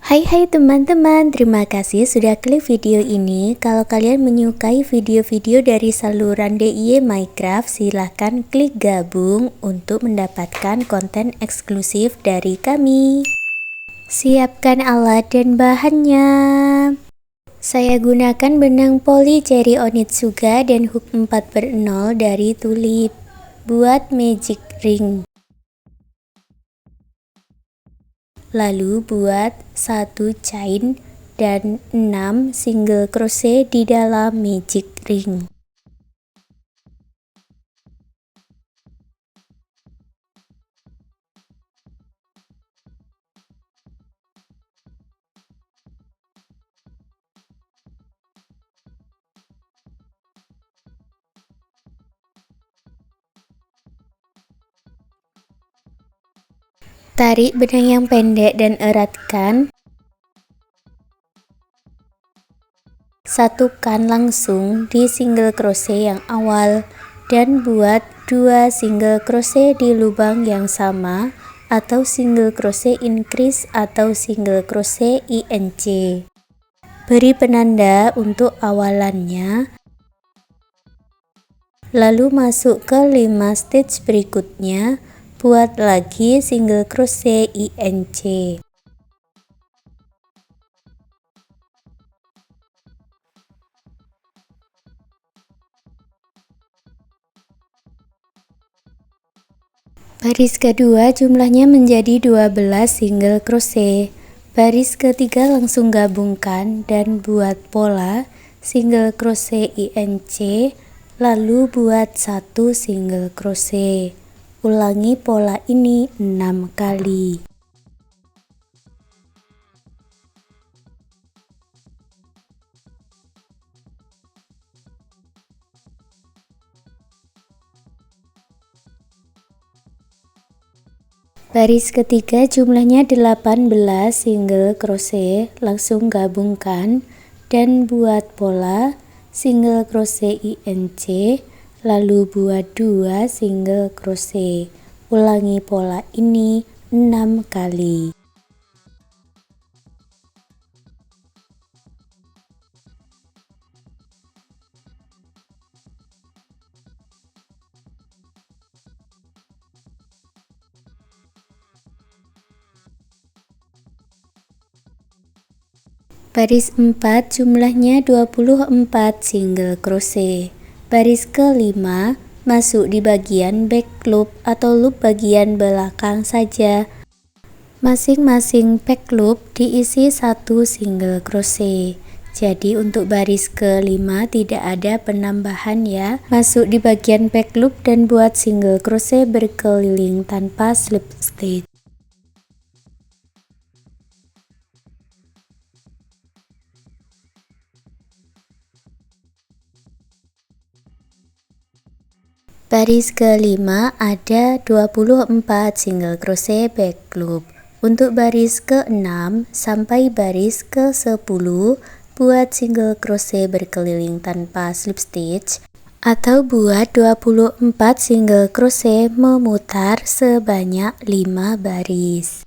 Hai teman-teman, terima kasih sudah klik video ini. Kalau kalian menyukai video-video dari saluran DIY Minecraft, silahkan klik gabung untuk mendapatkan konten eksklusif dari kami. Siapkan alat dan bahannya. Saya gunakan benang poli Cherry Onitsuga dan hook 4/0 dari Tulip. Buat magic ring. Lalu buat 1 chain dan 6 single crochet di dalam magic ring. Tarik benang yang pendek dan eratkan. Satukan langsung di single crochet yang awal dan buat 2 single crochet di lubang yang sama atau single crochet increase atau single crochet INC. Beri penanda untuk awalannya. Lalu masuk ke 5 stitch berikutnya, buat lagi single crochet INC. Baris kedua jumlahnya menjadi 12 single crochet. Baris ketiga langsung gabungkan dan buat pola single crochet INC, lalu buat 1 single crochet. Ulangi pola ini 6 kali. Baris ketiga jumlahnya 18 single crochet, langsung gabungkan dan buat pola single crochet INC, lalu buat 2 single crochet. Ulangi pola ini 6 kali. Baris 4 jumlahnya 24 single crochet. Baris kelima masuk di bagian back loop atau loop bagian belakang saja. Masing-masing back loop diisi 1 single crochet. Jadi untuk baris kelima tidak ada penambahan ya. Masuk di bagian back loop dan buat single crochet berkeliling tanpa slip stitch. Baris kelima ada 24 single crochet back loop. Untuk baris ke-6 sampai baris ke-10 buat single crochet berkeliling tanpa slip stitch atau buat 24 single crochet memutar sebanyak 5 baris.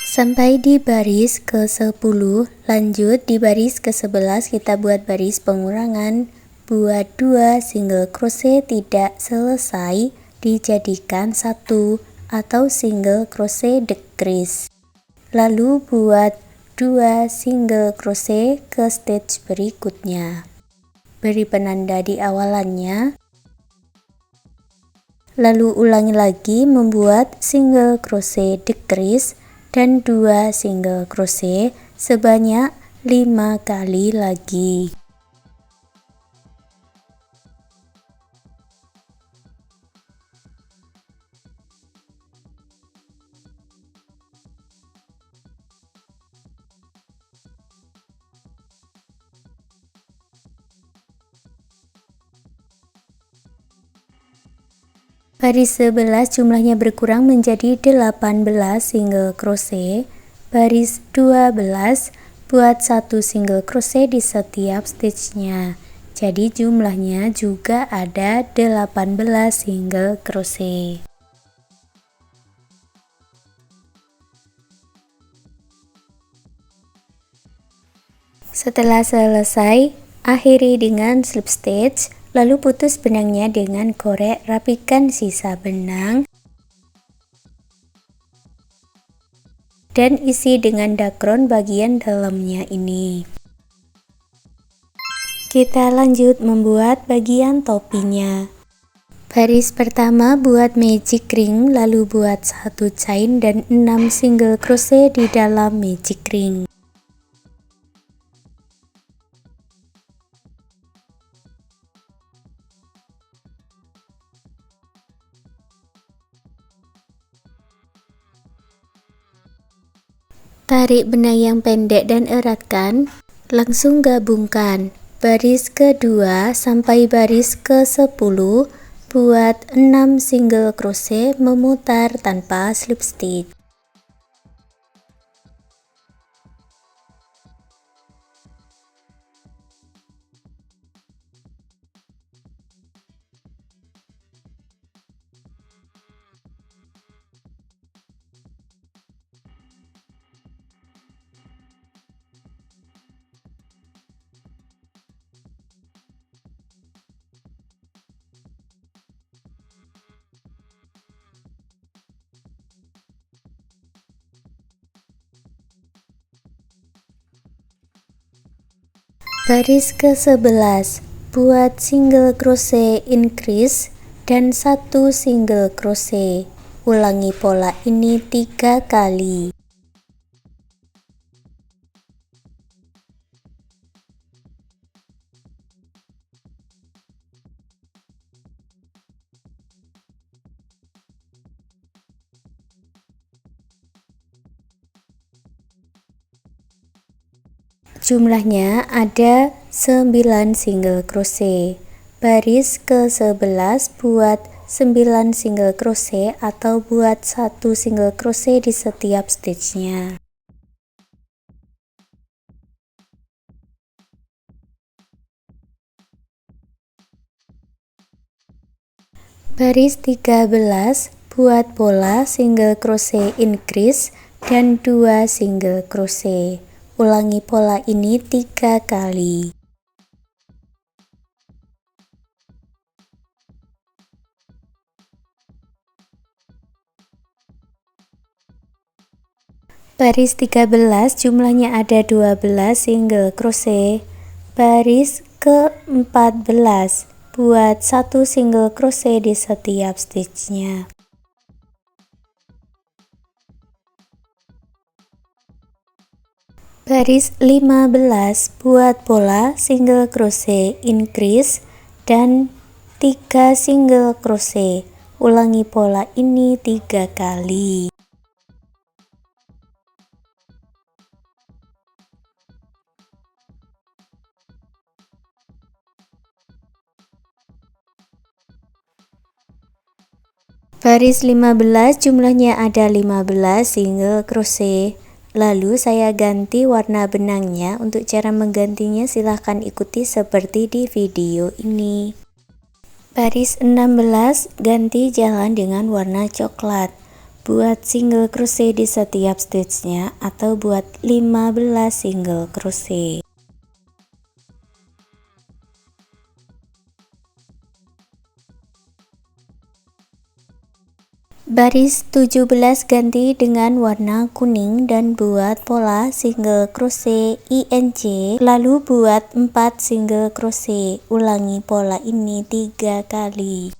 Sampai di baris ke-10, lanjut di baris ke-11 kita buat baris pengurangan. Buat 2 single crochet tidak selesai dijadikan 1 atau single crochet decrease. Lalu buat 2 single crochet ke stitch berikutnya. Beri penanda di awalannya. Lalu ulangi lagi membuat single crochet decrease dan 2 single crochet sebanyak 5 kali lagi. Baris 11 jumlahnya berkurang menjadi 18 single crochet. Baris 12 buat 1 single crochet di setiap stitchnya. Jadi jumlahnya juga ada 18 single crochet. Setelah selesai, akhiri dengan slip stitch, lalu putus benangnya dengan korek, rapikan sisa benang dan isi dengan dakron bagian dalamnya ini. Kita lanjut membuat bagian topinya. Baris pertama buat magic ring, lalu buat 1 chain dan 6 single crochet di dalam magic ring. Tarik benang yang pendek dan eratkan, langsung gabungkan baris kedua sampai baris ke-10, buat 6 single crochet memutar tanpa slip stitch. Baris ke-11 buat single crochet increase dan 1 single crochet. Ulangi pola ini 3 kali. Jumlahnya ada 9 single crochet. Baris ke-11 buat 9 single crochet atau buat 1 single crochet di setiap stitchnya. Baris 13 buat pola single crochet increase dan 2 single crochet. Ulangi pola ini 3 kali. Baris 13 jumlahnya ada 12 single crochet. Baris ke-14 buat 1 single crochet di setiap stitchnya. Baris 15 buat pola single crochet increase dan 3 single crochet. Ulangi pola ini 3 kali. Baris 15 jumlahnya ada 15 single crochet. Lalu saya ganti warna benangnya. Untuk cara menggantinya silahkan ikuti seperti di video ini. Baris 16 ganti jalan dengan warna coklat. Buat single crochet di setiap stitchnya atau buat 15 single crochet. Baris 17 ganti dengan warna kuning dan buat pola single crochet INC, lalu buat 4 single crochet. Ulangi pola ini 3 kali.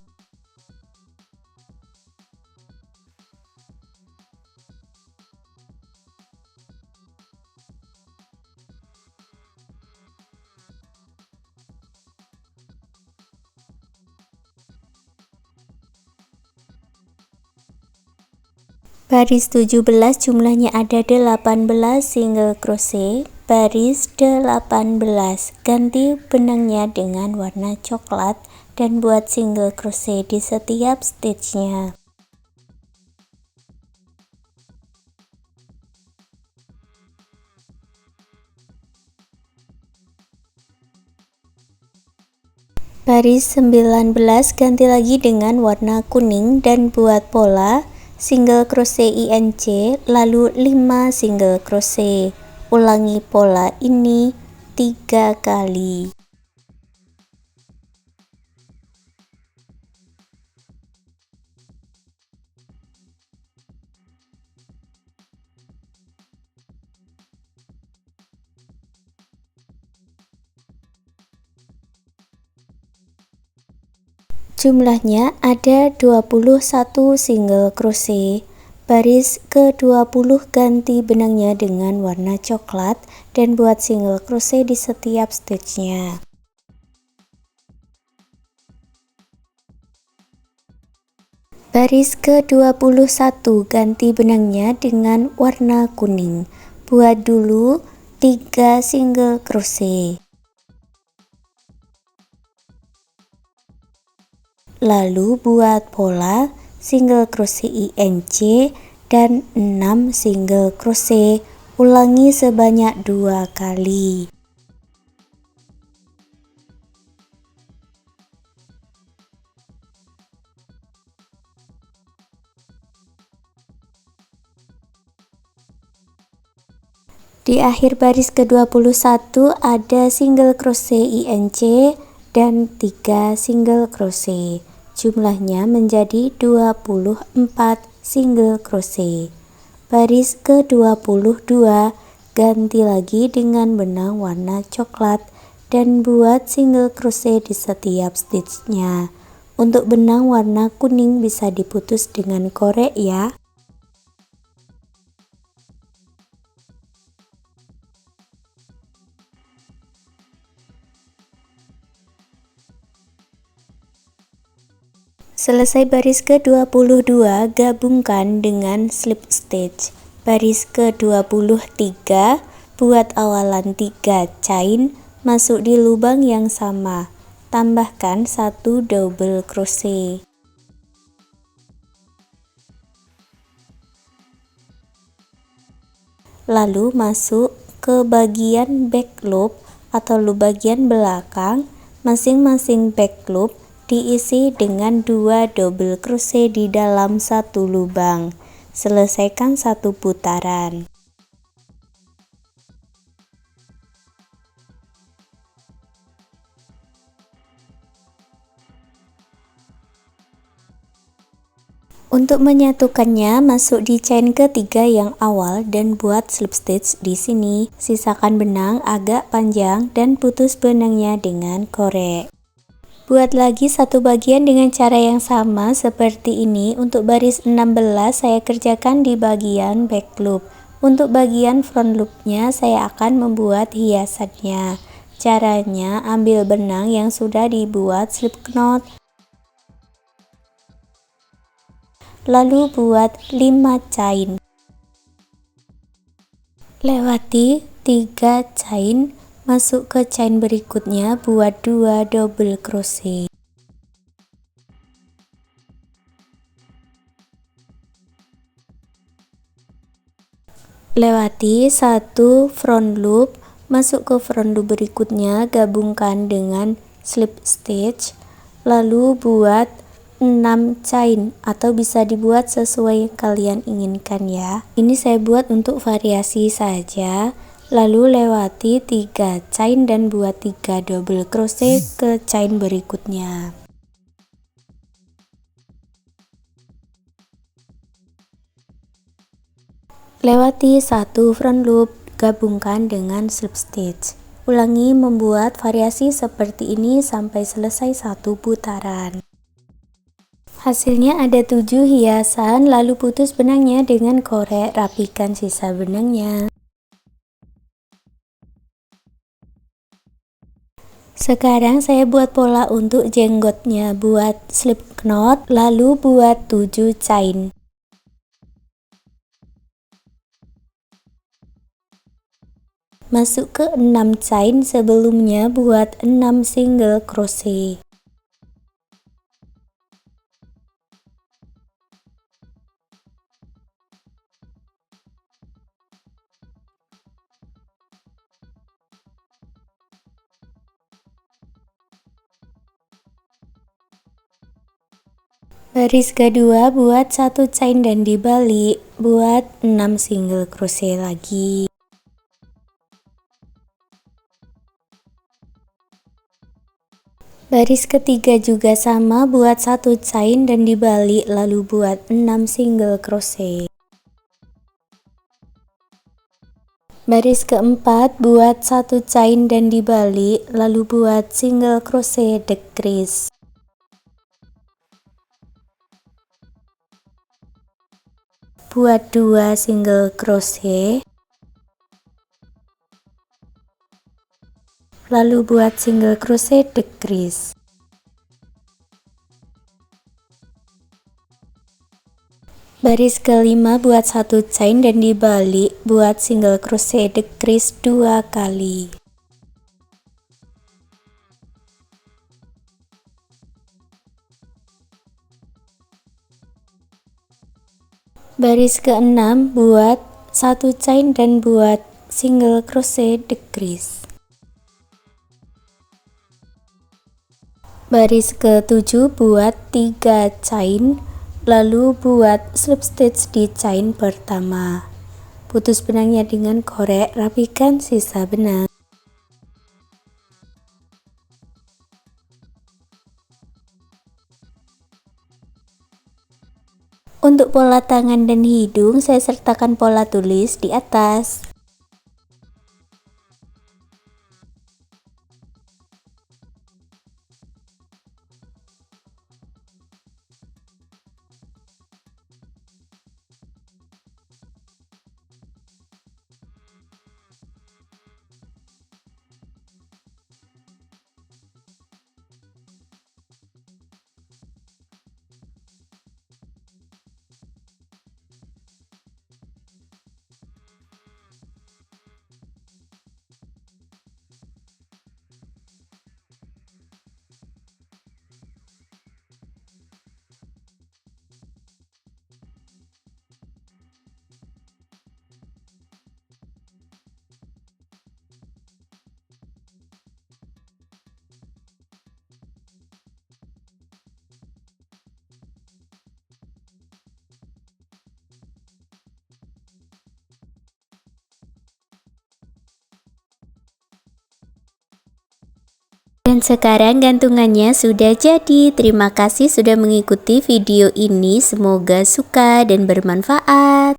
Baris 17 jumlahnya ada 18 single crochet. Baris 18 ganti benangnya dengan warna coklat dan buat single crochet di setiap stitchnya. Baris 19 ganti lagi dengan warna kuning dan buat pola single crochet INC, lalu 5 single crochet. Ulangi pola ini 3 kali. Jumlahnya ada 21 single crochet. Baris ke-20 ganti benangnya dengan warna coklat dan buat single crochet di setiap stitchnya. Baris ke-21 ganti benangnya dengan warna kuning. Buat dulu 3 single crochet. Lalu buat pola single crochet INC dan 6 single crochet. Ulangi sebanyak 2 kali. Di akhir baris ke-21 ada single crochet INC dan 3 single crochet. Jumlahnya menjadi 24 single crochet. Baris ke-22 ganti lagi dengan benang warna coklat dan buat single crochet di setiap stitchnya. Untuk benang warna kuning bisa diputus dengan korek ya. Selesai baris ke-22, gabungkan dengan slip stitch. Baris ke-23, buat awalan 3 chain, masuk di lubang yang sama. Tambahkan 1 double crochet. Lalu masuk ke bagian back loop atau bagian belakang. Masing-masing back loop diisi dengan 2 double crochet di dalam satu lubang. Selesaikan satu putaran. Untuk menyatukannya, masuk di chain ketiga yang awal dan buat slip stitch di sini. Sisakan benang agak panjang dan putus benangnya dengan korek. Buat lagi satu bagian dengan cara yang sama seperti ini. Untuk baris 16 saya kerjakan di bagian back loop. Untuk bagian front loopnya saya akan membuat hiasannya. Caranya ambil benang yang sudah dibuat slip knot, lalu buat 5 chain. Lewati 3 chain. Masuk ke chain berikutnya, buat 2 double crochet. Lewati 1 front loop, masuk ke front loop berikutnya, gabungkan dengan slip stitch, lalu buat 6 chain atau bisa dibuat sesuai yang kalian inginkan ya. Ini saya buat untuk variasi saja. Lalu lewati 3 chain dan buat 3 double crochet ke chain berikutnya. Lewati 1 front loop, gabungkan dengan slip stitch. Ulangi membuat variasi seperti ini sampai selesai satu putaran. Hasilnya ada 7 hiasan, lalu putus benangnya dengan korek, rapikan sisa benangnya. Sekarang saya buat pola untuk jenggotnya. Buat slip knot, lalu buat 7 chain. Masuk ke 6 chain, sebelumnya buat 6 single crochet. Baris kedua buat 1 chain dan dibalik, buat 6 single crochet lagi. Baris ketiga juga sama, buat 1 chain dan dibalik, lalu buat 6 single crochet. Baris keempat buat 1 chain dan dibalik, lalu buat single crochet decrease. Buat 2 single crochet, lalu buat single crochet decrease. Baris kelima buat 1 chain dan dibalik, buat single crochet decrease 2 kali. Baris keenam buat 1 chain dan buat single crochet decrease. Baris ke-7 buat 3 chain, lalu buat slip stitch di chain pertama. Putus benangnya dengan korek, rapikan sisa benang. Untuk pola tangan dan hidung, saya sertakan pola tulis di atas. Dan sekarang gantungannya sudah jadi. Terima kasih sudah mengikuti video ini. Semoga suka dan bermanfaat.